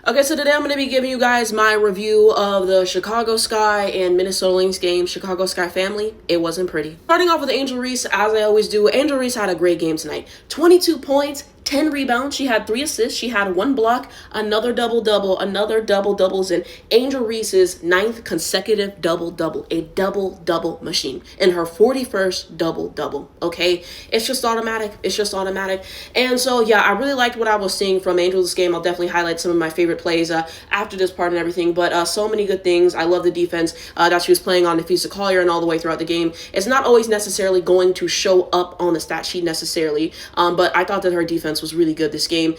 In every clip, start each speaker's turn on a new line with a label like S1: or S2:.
S1: Okay, so today I'm going to be giving you guys my review of the Chicago Sky and Minnesota Lynx game, Chicago Sky family. It wasn't pretty. Starting off with Angel Reese, as I always do, Angel Reese had a great game tonight. 22 points, 10 rebounds, she had 3 assists, she had 1 block, another double-double, another double-doubles, and Angel Reese's 9th consecutive double-double, a double-double machine, in her 41st double-double, okay? It's just automatic, and so, yeah, I really liked what I was seeing from Angel this game. I'll definitely highlight some of my favorite plays after this part and everything, but so many good things. I love the defense that she was playing on Nafisa Collier and all the way throughout the game. It's not always necessarily going to show up on the stat sheet necessarily, but I thought that her defense was really good this game.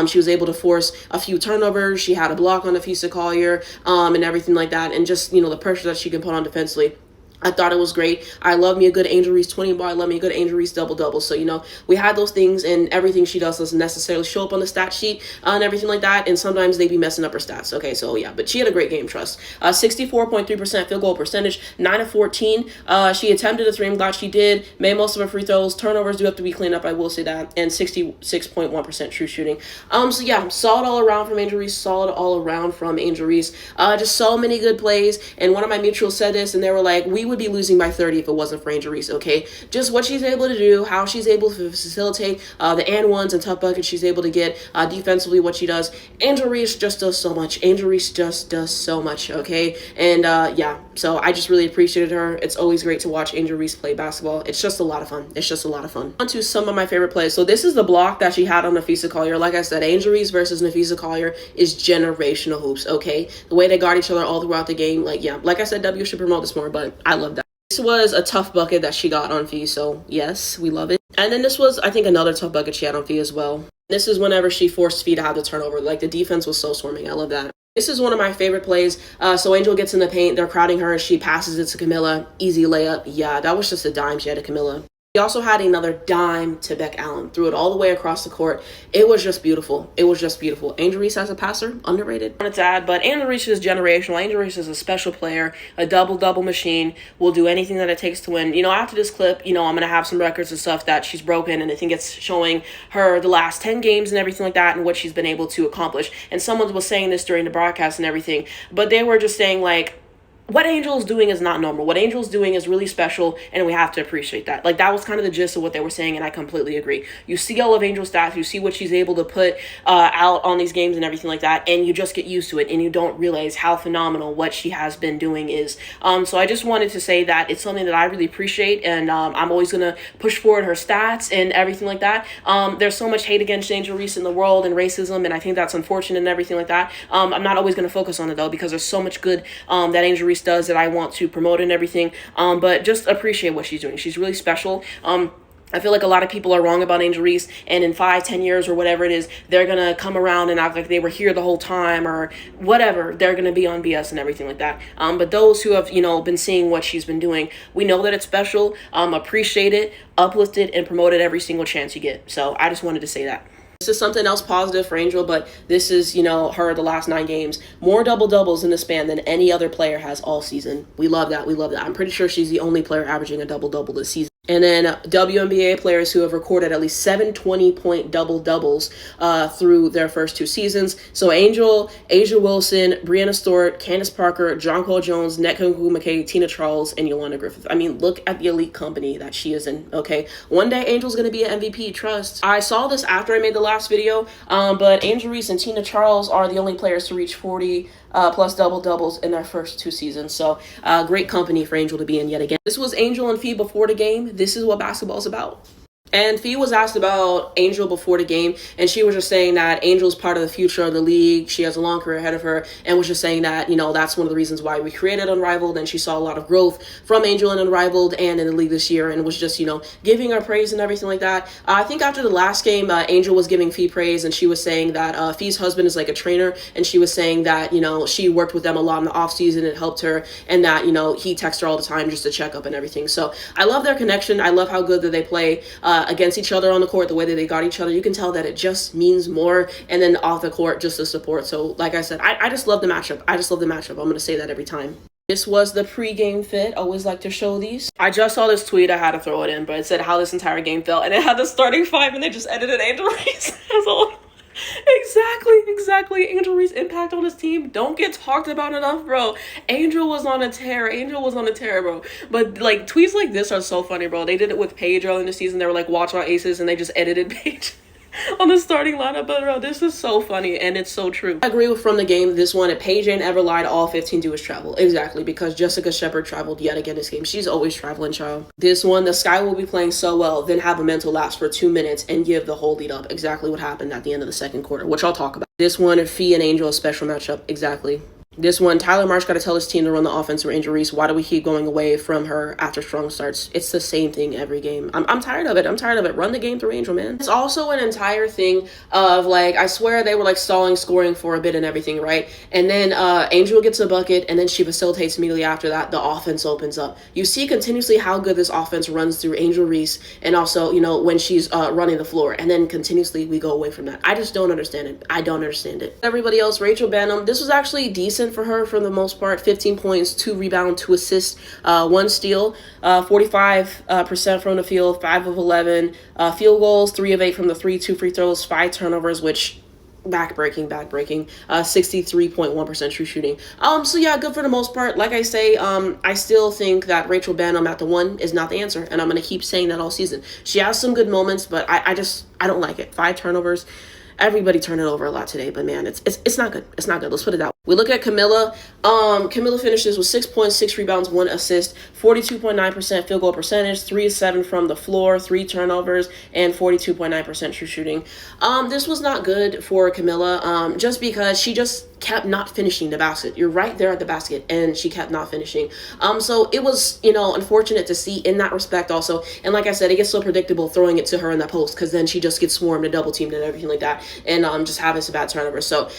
S1: She was able to force a few turnovers. She had a block on Nafisa Collier and everything like that, and just, the pressure that she can put on defensively. I thought it was great. I love me a good Angel Reese 20 ball. I love me a good Angel Reese double-double. So, we had those things, and everything she does doesn't necessarily show up on the stat sheet and everything like that, and sometimes they be messing up her stats. Okay, so yeah, but she had a great game, trust. 64.3% field goal percentage, 9 of 14. She attempted a 3. I'm glad she did. Made most of her free throws. Turnovers do have to be cleaned up, I will say that. And 66.1% true shooting. So yeah, solid all around from Angel Reese. Just so many good plays, and one of my mutuals said this, and they were like, we would be losing by 30 if it wasn't for Angel Reese, okay? Just what she's able to do, how she's able to facilitate the and ones and tough buckets she's able to get defensively, what she does. Angel Reese just does so much. Angel Reese just does so much, okay? And yeah, so I just really appreciated her. It's always great to watch Angel Reese play basketball. It's just a lot of fun. On to some of my favorite plays. So this is the block that she had on Nafisa Collier. Like I said, Angel Reese versus Nafisa Collier is generational hoops, okay? The way they guard each other all throughout the game, like I said, W should promote this more, but I love that. This was a tough bucket that she got on Fee, so yes, we love it. And then this was, I think, another tough bucket she had on Fee as well. This is whenever she forced Fee to have the turnover. Like, the defense was so swarming. I love that. This is one of my favorite plays. So Angel gets in the paint. They're crowding her. She passes it to Camilla. Easy layup. Yeah, that was just a dime she had to Camilla. He also had another dime to Beck Allen. Threw it all the way across the court. It was just beautiful. Angel Reese as a passer, underrated. I wanted to add, but Angel Reese is generational. Angel Reese is a special player, a double-double machine, will do anything that it takes to win. After this clip, I'm going to have some records and stuff that she's broken, and I think it's showing her the last 10 games and everything like that and what she's been able to accomplish. And someone was saying this during the broadcast and everything, but they were just saying, like, what Angel's doing is not normal. What Angel's doing is really special, and we have to appreciate that. Like, that was kind of the gist of what they were saying, and I completely agree. You see all of Angel's stats, you see what she's able to put out on these games and everything like that, and you just get used to it, and you don't realize how phenomenal what she has been doing is. So I just wanted to say that it's something that I really appreciate, and I'm always going to push forward her stats and everything like that. There's so much hate against Angel Reese in the world and racism, and I think that's unfortunate and everything like that. I'm not always going to focus on it, though, because there's so much good that Angel Reese does that I want to promote and everything, but just appreciate what she's doing. She's really special. I feel like a lot of people are wrong about Angel Reese, and in 5-10 years or whatever it is, they're going to come around and act like they were here the whole time or whatever. They're going to be on BS and everything like that. But those who have, been seeing what she's been doing, we know that it's special, appreciate it, uplift it, and promote it every single chance you get. So I just wanted to say that. This is something else positive for Angel, but this is, her the last 9 games. More double-doubles in the span than any other player has all season. We love that. I'm pretty sure she's the only player averaging a double-double this season. And then WNBA players who have recorded at least 7 20-point double-doubles through their first 2 seasons. So Angel, Asia Wilson, Brianna Stewart, Candace Parker, Jonquil Jones, Nneka McKay, Tina Charles, and Yolanda Griffith. I mean, look at the elite company that she is in, okay? One day, Angel's going to be an MVP, trust. I saw this after I made the last video, but Angel Reese and Tina Charles are the only players to reach 40 plus double-doubles in their first 2 seasons. So great company for Angel to be in yet again. This was Angel and Fee before the game. This is what basketball is about. And Fee was asked about Angel before the game, and she was just saying that Angel's part of the future of the league. She has a long career ahead of her, and was just saying that, that's one of the reasons why we created Unrivaled, and she saw a lot of growth from Angel in Unrivaled and in the league this year, and was just, giving her praise and everything like that. I think after the last game, Angel was giving Fee praise, and she was saying that Fee's husband is like a trainer, and she was saying that, she worked with them a lot in the offseason, it helped her, and that, he texts her all the time just to check up and everything. So I love their connection. I love how good that they play against each other on the court, the way that they got each other. You can tell that it just means more, and then off the court, just the support. So like I said, I just love the matchup. I'm going to say that every time. This was the pre-game fit. Always like to show these. I just saw this tweet. I had to throw it in, but it said how this entire game felt, and it had the starting 5, and they just edited Angel Reese. That's all. Exactly. Angel Reese impact on his team don't get talked about enough, bro. Angel was on a tear. Bro. But like tweets like this are so funny, bro. They did it with Paige early in the season. They were like, watch my aces, and they just edited Paige on the starting lineup. But bro, this is so funny and it's so true. I agree with from the game this one. Paige ain't ever lied. All 15 do is travel. Exactly, because Jessica Shepard traveled yet again this game. She's always traveling, child. This one, the Sky will be playing so well, then have a mental lapse for 2 minutes and give the whole lead up. Exactly what happened at the end of the second quarter, which I'll talk about. This one, Fee and Angel, a special matchup. Exactly. This one, Tyler Marsh got to tell his team to run the offense for Angel Reese. Why do we keep going away from her after strong starts? It's the same thing every game. I'm tired of it. Run the game through Angel, man. It's also an entire thing of like, I swear they were like stalling scoring for a bit and everything, right? And then Angel gets a bucket and then she facilitates immediately after that. The offense opens up. You see continuously how good this offense runs through Angel Reese and also, you know, when she's running the floor. And then continuously we go away from that. I just don't understand it. I don't understand it. Everybody else, Rachel Banham, this was actually decent for her for the most part. 15 points, 2 rebounds, 2 assists, 1 steal, 45% from the field, 5 of 11 field goals, 3 of 8 from the 3, 2 free throws, 5 turnovers, which backbreaking, 63.1% true shooting. So yeah, good for the most part. Like I say, I still think that Rachel Banham at the 1 is not the answer, and I'm gonna keep saying that all season. She has some good moments, but I don't like it. 5 turnovers. Everybody turned it over a lot today, but man, it's not good. It's not good. Let's put it that way. We look at Camilla. Camilla finishes with 6 points, 6 rebounds, 1 assist, 42.9% field goal percentage, 3 of 7 from the floor, 3 turnovers, and 42.9% true shooting. This was not good for Camilla, just because she just kept not finishing the basket. You're right there at the basket, and she kept not finishing. So it was, you know, unfortunate to see in that respect also. And like I said, it gets so predictable throwing it to her in that post, because then she just gets swarmed and double teamed and everything like that, and just having some bad turnovers. So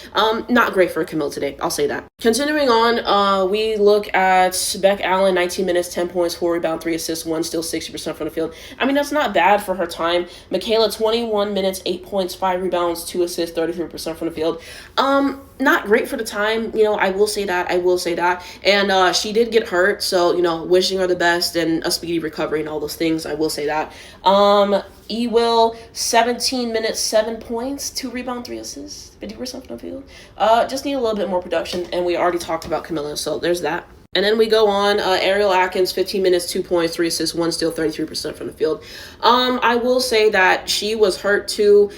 S1: not great for Camille today. I'll say that. Continuing on, we look at Beck Allen, 19 minutes, 10 points, 4 rebounds, 3 assists, 1 steal, 60% from the field. I mean, that's not bad for her time. Michaela, 21 minutes, 8 points, 5 rebounds, 2 assists, 33% from the field. Not great for the time, you know, I will say that. And she did get hurt, so, you know, wishing her the best and a speedy recovery and all those things. I will say that. Will, 17 minutes, 7 points, 2 rebounds, 3 assists, 50% from the field. Just need a little bit more production, and we already talked about Camilla, so there's that. And then we go on, Ariel Atkins, 15 minutes, 2 points, 3 assists, 1 steal, 33% from the field. I will say that she was hurt too.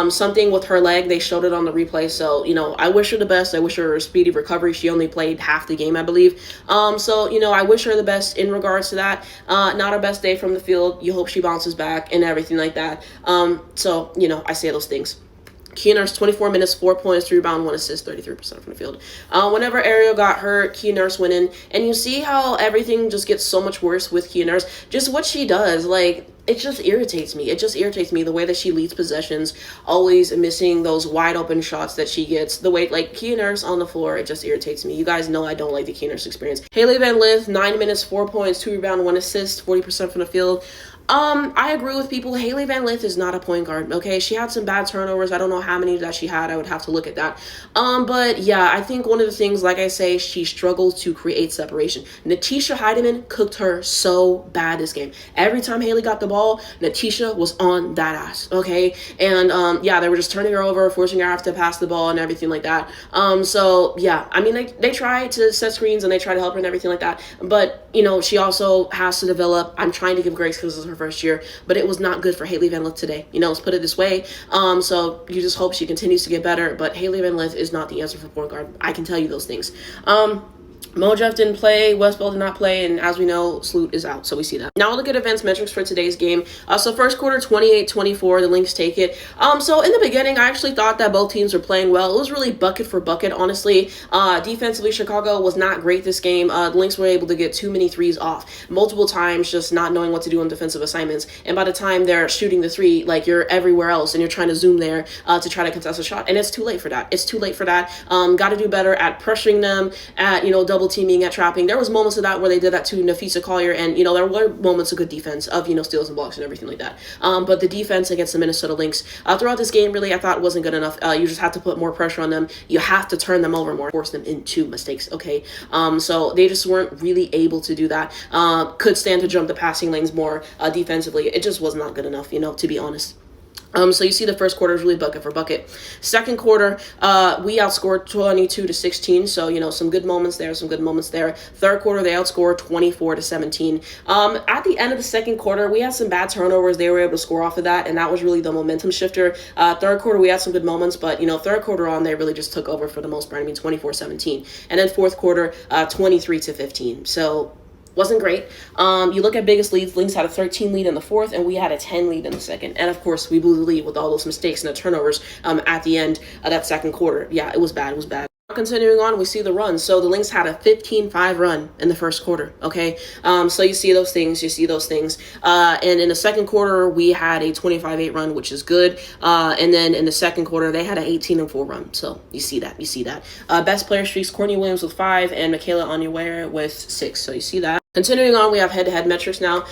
S1: Something with her leg, they showed it on the replay. So, you know, I wish her the best. I wish her a speedy recovery. She only played half the game, I believe. So, you know, I wish her the best in regards to that. Not her best day from the field. You hope she bounces back and everything like that. So, you know, I say those things. Kia Nurse, 24 minutes, 4 points, 3 rebounds, 1 assist, 33% from the field. Whenever Ariel got hurt, Kia Nurse went in. And you see how everything just gets so much worse with Kia Nurse. Just what she does, like, it just irritates me. The way that she leads possessions, always missing those wide open shots that she gets. The way, like, Kia Nurse on the floor, it just irritates me. You guys know I don't like the Kia Nurse experience. Haley Van Lith, 9 minutes, 4 points, 2 rebounds, 1 assist, 40% from the field. I agree with people. Haley Van Lith is not a point guard, okay? She had some bad turnovers. I don't know how many that she had. I would have to look at that. But yeah, I think one of the things, like I say, she struggles to create separation. Natisha Heidemann cooked her so bad this game. Every time Haley got the ball, Natisha was on that ass, okay? And yeah, they were just turning her over, forcing her to have to pass the ball and everything like that. So yeah, I mean, they try to set screens and they try to help her and everything like that. But, you know, she also has to develop. I'm trying to give grace because this is her first year, but it was not good for Haley Van Lith today. You know, let's put it this way. So you just hope she continues to get better, but Haley Van Lith is not the answer for point guard. I can tell you those things. Mojeff didn't play, Westball did not play, and as we know, Sloot is out, so we see that. Now we'll look at advanced metrics for today's game. So first quarter, 28-24, the Lynx take it. So in the beginning, I actually thought that both teams were playing well. It was really bucket for bucket, honestly. Defensively, Chicago was not great this game. The Lynx were able to get too many threes off multiple times, just not knowing what to do on defensive assignments. And by the time they're shooting the three, like, you're everywhere else, and you're trying to zoom there to try to contest a shot, and it's too late for that. Got to do better at pressuring them, at, you know, double teaming, at trapping. There was moments of that where they did that to Nafisa Collier, and, you know, there were moments of good defense of, you know, steals and blocks and everything like that. But the defense against the Minnesota Lynx throughout this game, really, I thought wasn't good enough. You just have to put more pressure on them. You have to turn them over more, force them into mistakes, okay? So they just weren't really able to do that. Could stand to jump the passing lanes more defensively. It just was not good enough, you know, to be honest. So you see the first quarter is really bucket for bucket. Second quarter, we outscored 22-16. So, some good moments there, some good moments there. Third quarter, they outscored 24-17. At the end of the second quarter, we had some bad turnovers. They were able to score off of that, and that was really the momentum shifter. Third quarter, we had some good moments, but, third quarter on, they really just took over for the most part. 24-17. And then fourth quarter, 23-15. So, wasn't great. You look at biggest leads, Lynx had a 13 lead in the fourth, and we had a 10 lead in the second. And of course, we blew the lead with all those mistakes and the turnovers at the end of that second quarter. Yeah, it was bad. It was bad. Continuing on, we see the runs. So the Lynx had a 15-5 run in the first quarter. Okay, so you see those things. And in the second quarter, we had a 25-8 run, which is good. And then in the second quarter, they had an 18-4 run. So you see that. Best player streaks: Courtney Williams with 5 and Michaela Onyewer with 6. So you see that. Continuing on, we have head-to-head metrics now.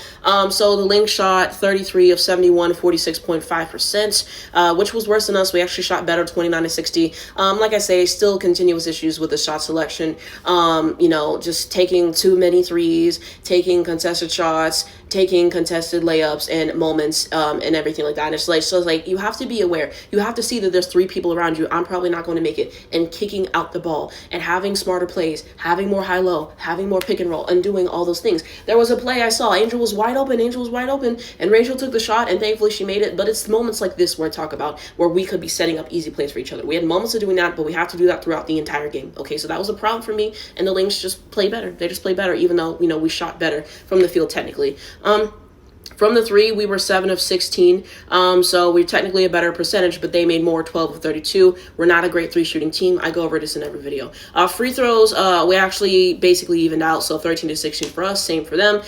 S1: So the Lynx shot 33 of 71, 46.5%, which was worse than us. We actually shot better, 29-60. Like I say, still continuous issues with the shot selection. Just taking too many threes, taking contested shots, taking contested layups and moments, and everything like that. And it's like you have to be aware. You have to see that there's 3 people around you. I'm probably not going to make it, and kicking out the ball and having smarter plays, having more high-low, having more pick and roll, and doing all those things. There was a play I saw. Angel was wide open, and Rachel took the shot, and thankfully she made it. But it's moments like this where I talk about where we could be setting up easy plays for each other. We had moments of doing that, but we have to do that throughout the entire game. Okay, so that was a problem for me, and the Lynx just play better. They just play better, even though we shot better from the field technically. From the 3, we were 7 of 16, so we're technically a better percentage, but they made more, 12 of 32. We're not a great 3 shooting team. I go over this in every video. Free throws, we actually basically evened out, so 13-16 for us, same for them.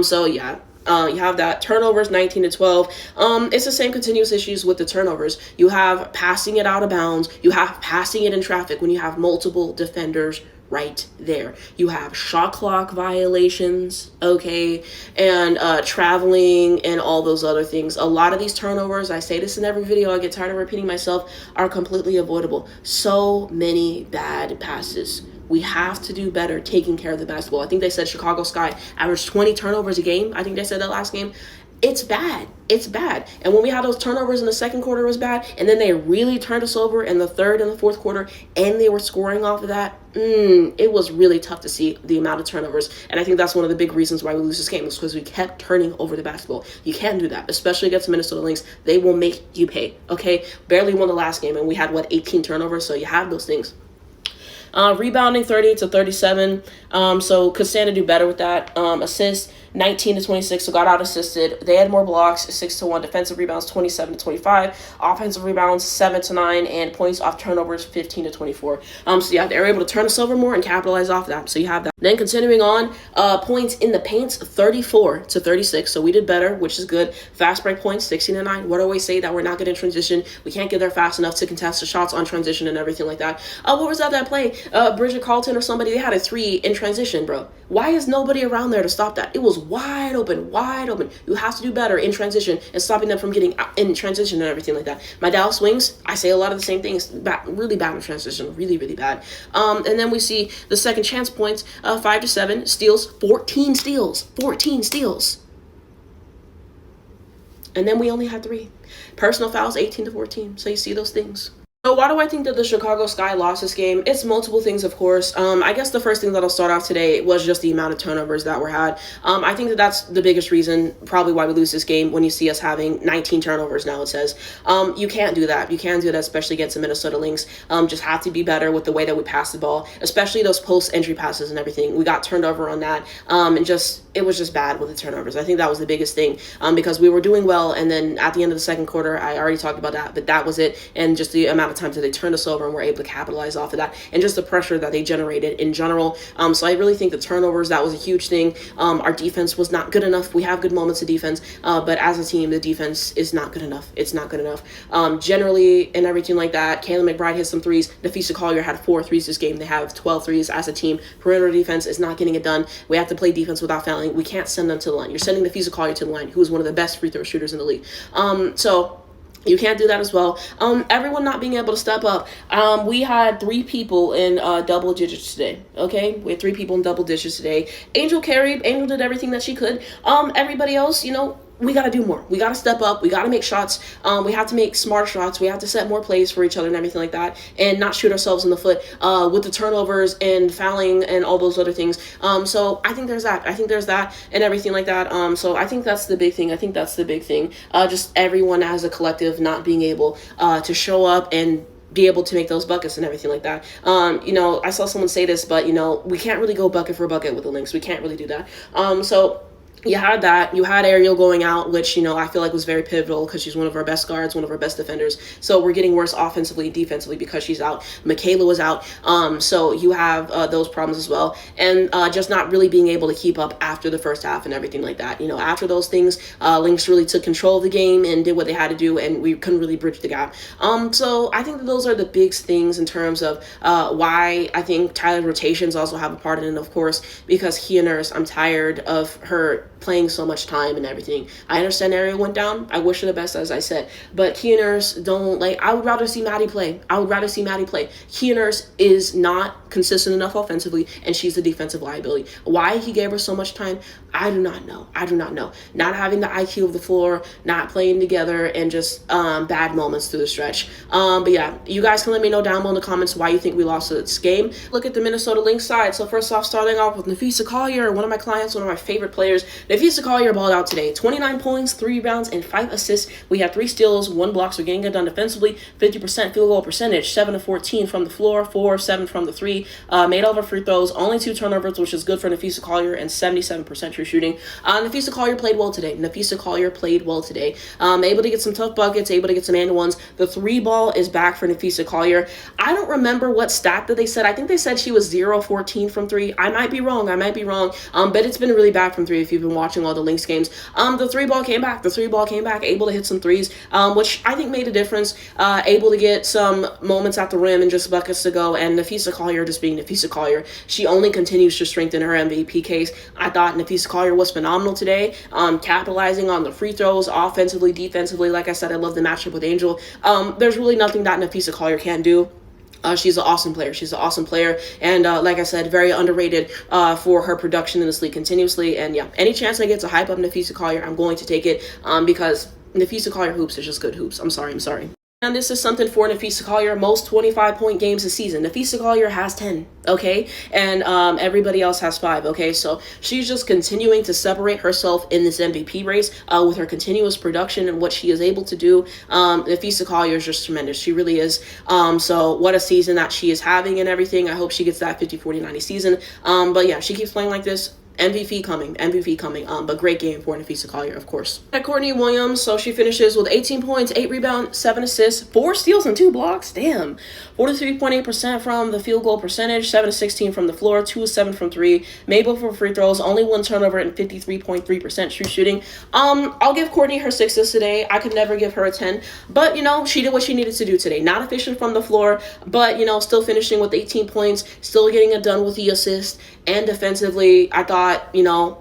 S1: So yeah. You have that. Turnovers, 19-12. It's the same continuous issues with the turnovers. You have passing it out of bounds. You have passing it in traffic when you have multiple defenders right there. You have shot clock violations, okay, and traveling and all those other things. A lot of these turnovers, I say this in every video, I get tired of repeating myself, are completely avoidable. So many bad passes. We have to do better taking care of the basketball. I think they said Chicago Sky averaged 20 turnovers a game. I think they said that last game. It's bad. And when we had those turnovers in the second quarter, it was bad. And then they really turned us over in the third and the fourth quarter, and they were scoring off of that. It was really tough to see the amount of turnovers. And I think that's one of the big reasons why we lose this game, is because we kept turning over the basketball. You can't do that, especially against Minnesota Lynx. They will make you pay, okay? Barely won the last game, and we had, 18 turnovers? So you have those things. Rebounding, 38-37. So Cassandra do better with that. Assists, 19-26, so got out assisted. They had more blocks, 6-1. Defensive rebounds, 27-25. Offensive rebounds, 7-9, and points off turnovers, 15-24. So yeah, they were able to turn us over more and capitalize off that. So you have that. Then continuing on, points in the paints, 34-36. So we did better, which is good. Fast break points, 16-9. What do I always say? That we're not good in transition. We can't get there fast enough to contest the shots on transition and everything like that. What was that play? Bridget Carlton or somebody, they had a 3 in transition, bro. Why is nobody around there to stop that? It was wide open. You have to do better in transition and stopping them from getting out in transition and everything like that. My Dallas Wings, I say a lot of the same things. Really bad in transition. Really, really bad. And then we see the second chance points, 5-7, steals, 14 steals. And then we only had 3. Personal fouls, 18-14. So you see those things. So why do I think that the Chicago Sky lost this game? It's multiple things, of course. I guess the first thing that I'll start off today was just the amount of turnovers that were had. I think that that's the biggest reason probably why we lose this game, when you see us having 19 turnovers now, it says. You can't do that. You can't do that, especially against the Minnesota Lynx. Just have to be better with the way that we pass the ball, especially those post-entry passes and everything. We got turned over on that, and it was just bad with the turnovers. I think that was the biggest thing, because we were doing well, and then at the end of the second quarter, I already talked about that, but that was it, and just the amount of times that they turned us over and were able to capitalize off of that, and just the pressure that they generated in general. So I really think the turnovers, that was a huge thing. Our defense was not good enough. We have good moments of defense, but as a team, the defense is not good enough. It's not good enough. Generally, and everything like that. Kayla McBride hit some threes. Nafisa Collier had 4 threes this game. They have 12 threes as a team. Perimeter defense is not getting it done. We have to play defense without fouling. We can't send them to the line. You're sending Nafisa Collier to the line, who is one of the best free throw shooters in the league. So you can't do that as well. Everyone not being able to step up. We had 3 people in double digits today. Okay, we had 3 people in double digits today. Angel carried. Angel did everything that she could. Everybody else, we got to do more. We got to step up. We got to make shots. We have to make smart shots. We have to set more plays for each other and everything like that, and not shoot ourselves in the foot with the turnovers and fouling and all those other things. So I think there's that. I think there's that and everything like that. So I think that's the big thing. I think that's the big thing. Just everyone as a collective not being able to show up and be able to make those buckets and everything like that. I saw someone say this, but we can't really go bucket for bucket with the Lynx. We can't really do that. So you had that. You had Ariel going out, which, I feel like was very pivotal because she's one of our best guards, one of our best defenders. So we're getting worse offensively and defensively because she's out. Michaela was out. So you have those problems as well. And just not really being able to keep up after the first half and everything like that. After those things, Lynx really took control of the game and did what they had to do, and we couldn't really bridge the gap. So I think that those are the big things in terms of why I think Tyler's rotations also have a part in it, of course, because Kia Nurse, I'm tired of her playing so much time and everything. I understand Ariel went down. I wish her the best, as I said. But Kia Nurse, I would rather see Maddie play. Kia Nurse is not consistent enough offensively, and she's a defensive liability. Why he gave her so much time, I do not know. Not having the IQ of the floor, not playing together, and just bad moments through the stretch. But yeah, you guys can let me know down below in the comments why you think we lost this game. Look at the Minnesota Lynx side. So first off, starting off with Nafisa Collier, one of my clients, one of my favorite players. Nafisa Collier balled out today. 29 points, 3 rebounds, and 5 assists. We had 3 steals, 1 block, so getting it done defensively. 50% field goal percentage, 7 of 14 from the floor, 4 of 7 from the 3. Made all of her free throws, only 2 turnovers, which is good for Nafisa Collier, and 77% true shooting. Nafisa Collier played well today. Able to get some tough buckets, able to get some and ones. The 3 ball is back for Nafisa Collier. I don't remember what stat that they said. I think they said she was 0 of 14 from 3. I might be wrong. But it's been really bad from 3 if you've been watching all the Lynx games. The 3 ball came back. Able to hit some threes, which I think made a difference. Able to get some moments at the rim and just buckets to go. And Nafisa Collier just being Nafisa Collier. She only continues to strengthen her MVP case. I thought Nafisa Collier was phenomenal today, capitalizing on the free throws, offensively, defensively. Like I said, I love the matchup with Angel. There's really nothing that Nafisa Collier can't do. She's an awesome player. And like I said, very underrated for her production in this league continuously. And yeah, any chance I get to hype up Nafisa Collier, I'm going to take it because Nafisa Collier hoops is just good hoops. I'm sorry. And this is something for Nafisa Collier, most 25-point games this season. Nafisa Collier has 10, okay? And everybody else has 5, okay? So she's just continuing to separate herself in this MVP race with her continuous production and what she is able to do. Nafisa Collier is just tremendous. She really is. So what a season that she is having and everything. I hope she gets that 50, 40, 90 season. But yeah, she keeps playing like this. MVP coming, but great game for Nafisa Collier, of course. At Courtney Williams, so she finishes with 18 points, 8 rebounds, 7 assists, 4 steals, and 2 blocks. Damn. 43.8% from the field goal percentage, 7 of 16 from the floor, 2 of 7 from 3, made both for free throws, only 1 turnover, and 53.3% true shooting. I'll give Courtney her 6s today. I could never give her a 10, but she did what she needed to do today. Not efficient from the floor, but still finishing with 18 points, still getting it done with the assist, and defensively, I thought,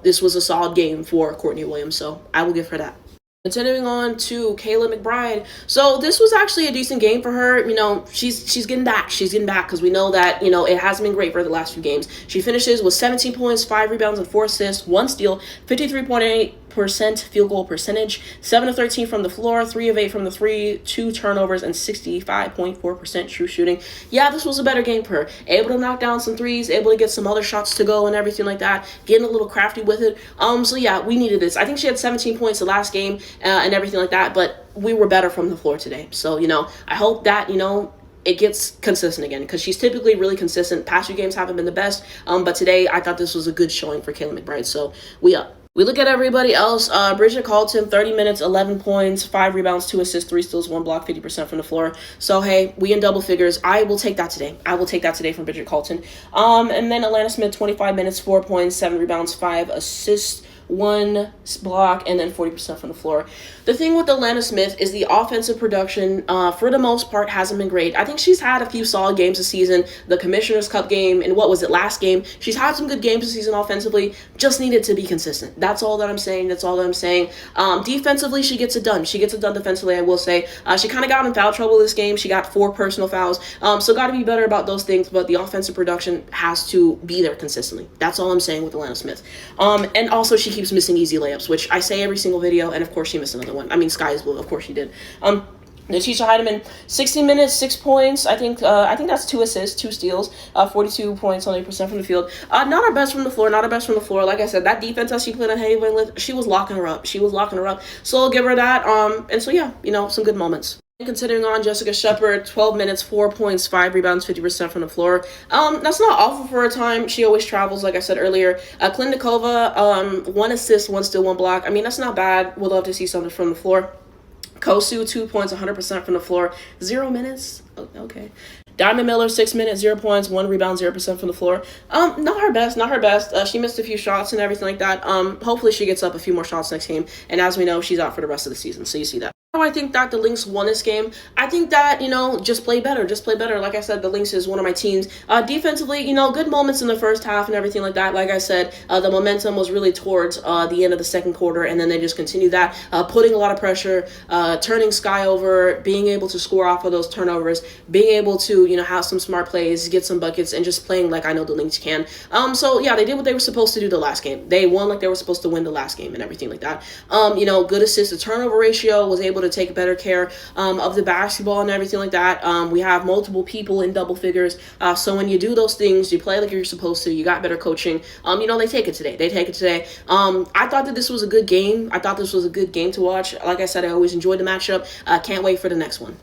S1: this was a solid game for Courtney Williams, so I will give her that. Continuing on to Kayla McBride. So this was actually a decent game for her. She's getting back. Because we know that, it hasn't been great for the last few games. She finishes with 17 points, 5 rebounds, and 4 assists, 1 steal, 53.8% field goal percentage, 7 of 13 from the floor, 3 of 8 from the 3, 2 turnovers, and 65.4% true shooting. Yeah, this was a better game for her. Able to knock down some threes, able to get some other shots to go and everything like that, getting a little crafty with it. So yeah, we needed this. I think she had 17 points the last game and everything like that, but we were better from the floor today. So, I hope that, it gets consistent again, because she's typically really consistent. Past few games haven't been the best, but today I thought this was a good showing for Kayla McBride, so we up. We look at everybody else. Bridget Carlton, 30 minutes, 11 points, 5 rebounds, 2 assists, 3 steals, 1 block, 50% from the floor. So, hey, we in double figures. I will take that today from Bridget Carlton. And then Atlanta Smith, 25 minutes, 4 points, 7 rebounds, 5 assists, 1 block, and then 40% from the floor. The thing with Atlanta Smith is the offensive production, for the most part, hasn't been great. I think she's had a few solid games this season. The Commissioner's Cup game, and what was it, last game? She's had some good games this season offensively, just needed to be consistent. That's all that I'm saying. Defensively, she gets it done. Defensively, I will say. She kind of got in foul trouble this game. She got 4 personal fouls, so got to be better about those things, but the offensive production has to be there consistently. That's all I'm saying with Atlanta Smith. And also, she keeps missing easy layups, which I say every single video, and of course she missed another one. I mean, sky is blue. Of course she did. Natisha Heidemann, 16 minutes, 6 points. I think that's 2 assists, 2 steals, 42 points, only percent from the field. Not our best from the floor, not our best from the floor. Like I said, that defense that she played on Haven with, she was locking her up. So I'll give her that. And so yeah, some good moments. Considering on Jessica Shepard, 12 minutes, 4 points, 5 rebounds, 50% from the floor. That's not awful for her time. She always travels, like I said earlier. Klinikova, 1 assist, 1 steal, 1 block. I mean, that's not bad. We'd love to see something from the floor. Kosu, 2 points, 100% from the floor. 0 minutes. Okay. Diamond Miller, 6 minutes, 0 points, 1 rebound, 0% from the floor. Not her best. She missed a few shots and everything like that. Hopefully she gets up a few more shots next game. And as we know, she's out for the rest of the season. So you see that. I think that the Lynx won this game. I think that, just play better. Like I said, the Lynx is one of my teams. Defensively, good moments in the first half and everything like that. Like I said, the momentum was really towards the end of the second quarter, and then they just continued that, putting a lot of pressure, turning Sky over, being able to score off of those turnovers, being able to, have some smart plays, get some buckets, and just playing like I know the Lynx can. So yeah, they did what they were supposed to do the last game. They won like they were supposed to win the last game and everything like that. Good assist to turnover ratio, was able to take better care of the basketball and everything like that. We have multiple people in double figures. So when you do those things, you play like you're supposed to, you got better coaching. They take it today. I thought that this was a good game. I thought this was a good game to watch. Like I said, I always enjoyed the matchup. Can't wait for the next one.